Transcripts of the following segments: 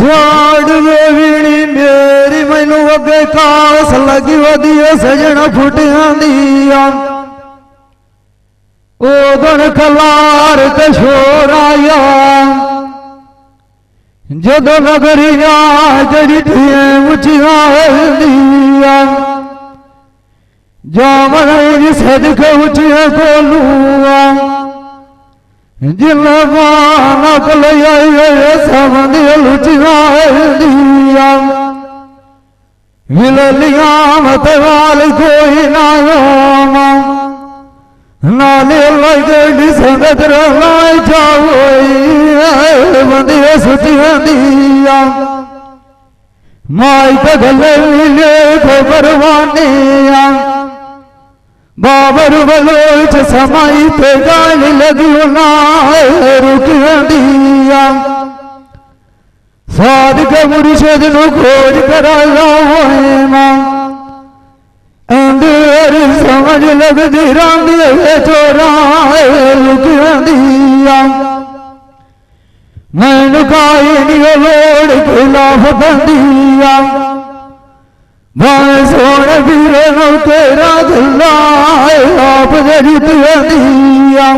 छाड़ देवी मेरी मैनू अगे कास लगी वधिया सजन फुटिया दिया ओदन कलार ते शोर आया जदों नगरिया जड़िया उचिया दिया जामन सदके उचिया कोलूआ नकल समझ लुचिया दिया विलिया मत वाल कोई नामा नाले लगे संगत रमाय जाओ बंदिया सुचिया दिया माई तो गले मिले खबर वानिया बाबर बलोच समाई पे गाली लगी ना रुकिया दिया साध के मुर्शिद नु खोज कराया मां अंदर समझ लगती रांदी चोरा रुकिया दिया मैनू काई नहीं लोड़ खिलाफ बंदिया भाई सोने पीरे नो तेरा झल्ला आप जरितिया दिया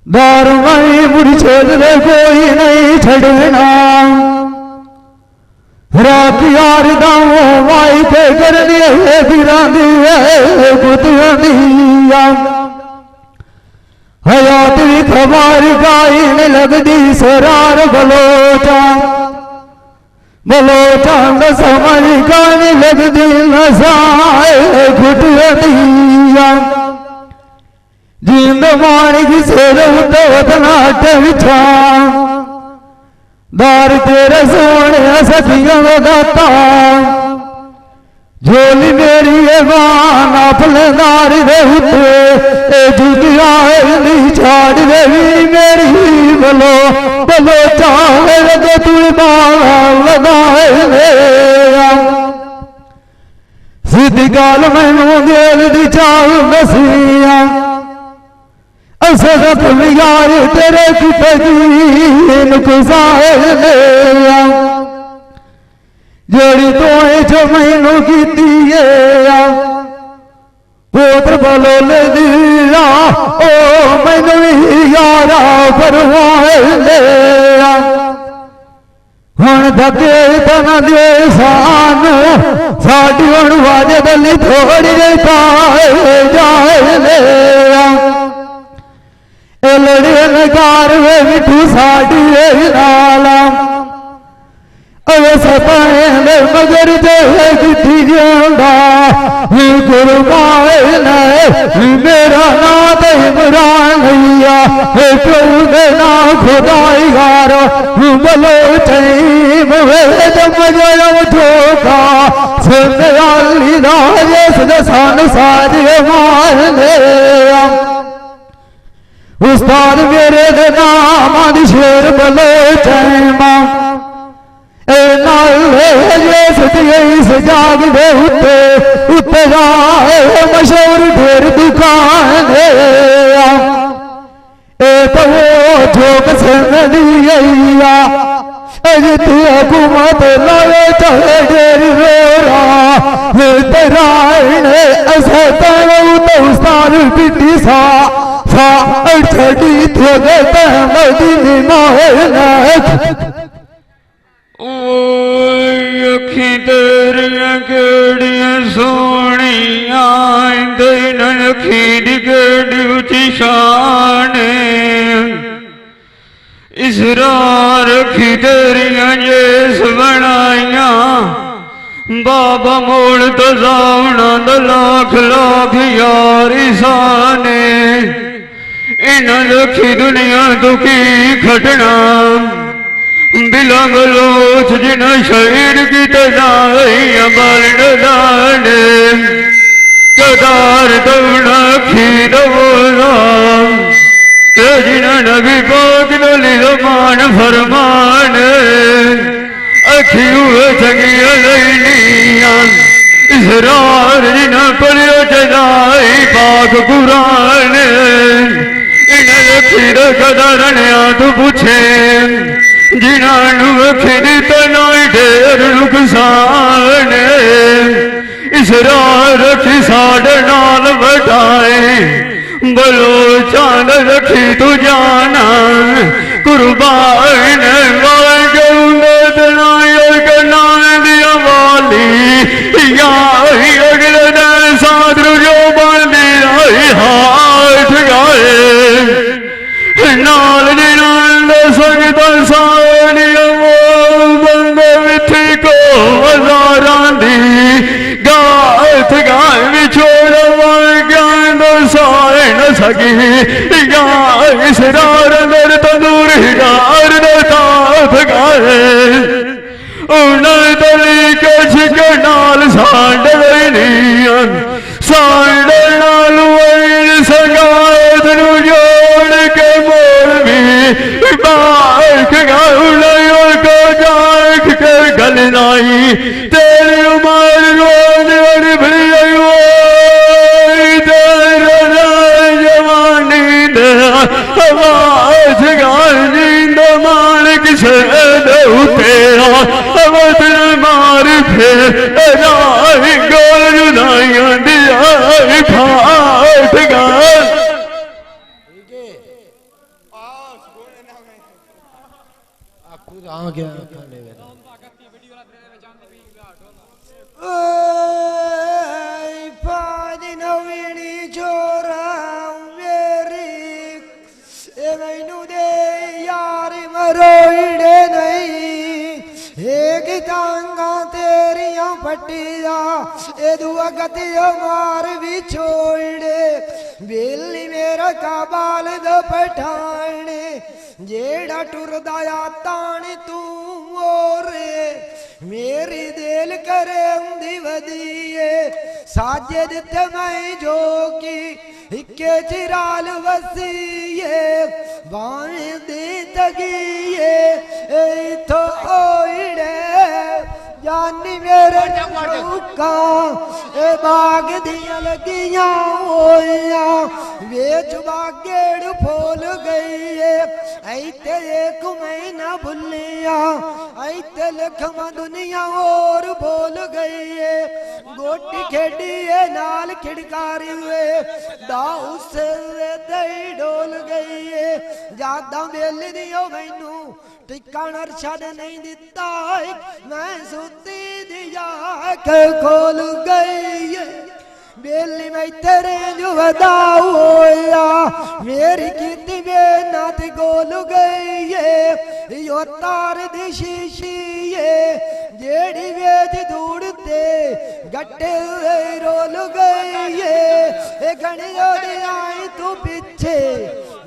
दार मई मुर्शिद ने कोई नहीं छड़ना रात यार दाओ माई के करने गिरा दिए कुतिया दिया हयात भी खबार गाई ने लगती सरार बलोचा बलोचांद समझ गाने लगती नसाए घुटिया दिया जिंद माणिक सिर उतनाट बिछा दार तेरे सोने सखियों दाता झोली मेरी बान अपने दार दे उते जुगिया छाड़ देवी मेरी बोलो बोलो चाहे लगे तू लगाए सीधी गाल मैनू दिल दी चाल दसिया असद यार तेरे किते जेड़ी तोए जो मैनू की पुत्र बोलो ले दिया ओ मैनू यारा परवाए लिया हुण धके तन दे सानू साडी हुण वाजे दली थोड़ी जी पाए जाए लिया लड़े नगार वे मिठू साडी नाला अवे सताए मगर दे किठी जांदा गुरु माए मेरा ना ते इमरान भैया क्यों दे ना खुदाई गार बोलो चैम वे जम जो ठोका सुन आली ना ये सन साजे मार ले उस्ताद मेरे दे नाम दी शेर बोलो चैमा जाग दे उत्ते जाए मशहूर ढेर दुकान तो वो झोंक सैया अजती हुकूमत लाए चाहे ढेर रोरा तेरा ऐसा तो उस्ताद पिटी सा छड़ी थे मदीने माहौल अखी तेरिया केड़िया सोनिया अखी दी केड़ी उची शान इसरार अखी तेरिया जेस बनाइया बाबा मोड़ तो जावना द लाख लाख यारी साने इन लखी दुनिया दुखी खटना बिला बलोच जिना शरीर की तजाइया बालन दाने कदार दौड़ा खीर बोला जिना नबी पाक मान फरमान अखी हुए चंगिया लैनिया इसरार जिना पढ़ियो चजाई पाक कुरान इन लखी कदरनिया तू पूछे ਜਿਨ੍ਹਾਂ ਨੂੰ ਅਖੀਰ ਤਨਾਈ ਢੇਰ ਨੁਕਸਾਨ ਇਸ ਰਾਹ ਰੱਖੀ ਸਾਡੇ ਨਾਲ ਵਟਾਏ ਬਲੋਚਾਂ ਰੱਖੀ ਤੂੰ ਜਾਨਾ ਕੁਰਬਾਨ ਵਾਂਗੂੰਦੇ ਤਨਾਈ ਕਰਨਾ ਦੀਆਂ ਵਾਲੀ ਯਾਹੀ ਅਗਲੇ ਦਿਨ ਸਾਧਰੂ ਜੋ ਬਣਦੀ ਆਈ ਹਾਥ ਗਾਏ ਨਾਲ ਦੀ ਨਾਲ ਸਕਦਾ ਸਾਰੀਆਂ ਬੰਦੇ ਵਿੱਚ ਕੋ ਹਜ਼ਾਰਾਂ ਦੀ ਗਾਥ ਗਾਏ ਵਿਛੋੜ ਵਾਂਗਾਂ ਦੋ ਸਾਰੇ ਨ ਸਕੀ ਯਾ ਇਸਰਾਰ ਦਰ ਤੰਦੂਰ ਹਿਗਾਰ ਦੇ ਤਾਥ ਗਾਏ ਉਹਨਾਂ ਦਲੀ ਕਛਕ ਨਾਲ ਸਾਡੇ ਨੀਆਂ ਸਾਡੇ ਨਾਲ ਵੈਰ ਸਗਾਇਤ ਨੂੰ ਜੋੜ ਕੇ बाख गाउलयो को जाख के गल नाई तेरी उमर रोज और भरियो तेरा जवानी दे आवाज गानी दो मालिक से दे तेरा वतन मार फिर राही गोल जुदाइयां दिया फाट गाल पानी नवीनी चोरा मेरी मैनू दे यार मरोइड़े नहीं एक टांगा तेरिया पट्टिया ए दुआ गतिया मार भी छोड़े बेली मेरा काबाल द पठाने जेड़ा टुरदा तान तू ओरे मेरी दिल करे उंदी वदीए साजे दिते मैं जो की इक्के चिराल वसीए बाएं दी तगीए तो ओइड़े जानी मेरे चौका बाग दिया लगियां होया वेच बागेड़ फोल गई ऐते एक महीना भुलिया ऐते लखमा दुनिया और बोल गई है गोटी खेडी है नाल खिड़कारी हुए दाऊ से दई डोल गई है ज्यादा बेल दियो मैनू ठिकाना अरशद नहीं दिता मैं सुती दिया खोल गई है बेली मैं तेरे जो वदाऊ होया मेरी कीती बेनात गोल गई है यो तार दी शीशी है जेड़ी वेच दूड़ते गट्टे रोल गई है घड़ियों दी आई तू पीछे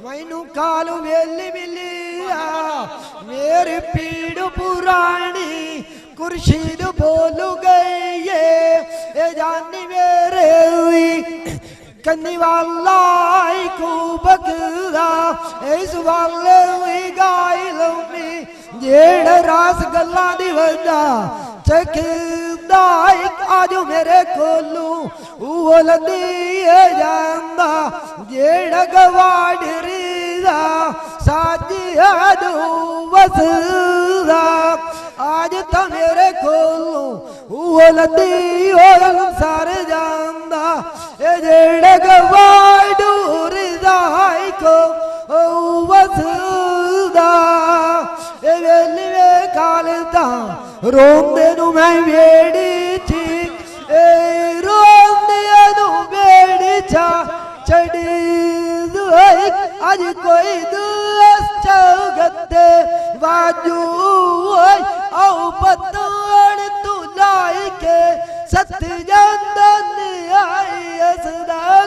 मैनू कालू वेली मिलिया मेरी पीड़ पुरानी कुर्शीद बोल गई है जानी मेरे हुई कन्नी वाला खूबकदा इस वाले हुई गाय लम्बी जेड़ रास गल्ला दी वदा चखदा आज मेरे कोलू वो लदी जांदा जेड़ गवाडरी दा साजिया दू वसदा आज तो मेरे कोलू वो लदी और सार जांदा ए जेड़ गवाडूरी दा को वसदा ए वेली वे कालता रोंदे नु मैं वेड़ी थी ए रोंदे नु वेड़ी छा चढ़ी आज कोई दोस्त चौगते बाजू औ पतोड़ तू लाई के सत